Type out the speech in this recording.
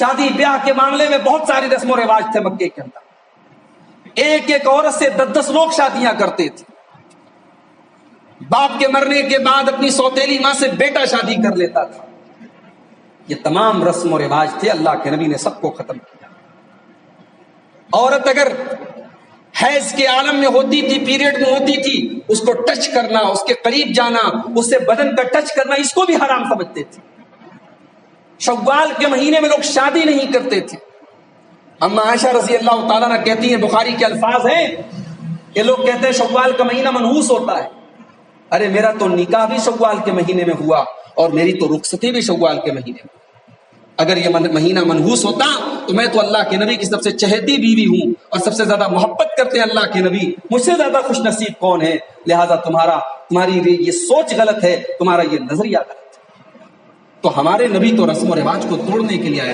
शादी ब्याह के मामले में बहुत सारी रस्म और रिवाज थे मक्के के अंदर। एक एक औरत से 10-10 लोग शादियां करते थे। बाप के मरने के बाद अपनी सौतेली मां से बेटा शादी कर लेता था। ये तमाम रस्म और रिवाज थे, अल्लाह के नबी ने सबको खत्म किया। औरत अगर हैज के आलम में होती थी, पीरियड में होती थी, उसको टच करना, उसके करीब जाना, उससे बदन का टच करना, इसको भी हराम समझते थे। शव्वाल के महीने में लोग शादी नहीं करते थे। अम्मा आयशा रज़ी अल्लाह ताला अन्हा कहती हैं, बुखारी के अल्फाज हैं कि लोग कहते हैं शव्वाल का महीना मनहूस होता है। अरे मेरा तो निकाह भी शव्वाल के महीने में हुआ और मेरी तो रुखसती भी शव्वाल के महीने में। अगर ये महीना मनहूस होता तो मैं तो अल्लाह के नबी की सबसे चहेती बीवी हूं और सबसे ज्यादा मोहब्बत करते हैं अल्लाह के नबी। मुझसे ज्यादा खुश नसीब कौन है? लिहाजा तुम्हारी ये सोच गलत है, तुम्हारा ये नजरिया गलत है। तो हमारे नबी तो रस्म और रिवाज को तोड़ने के लिए आए।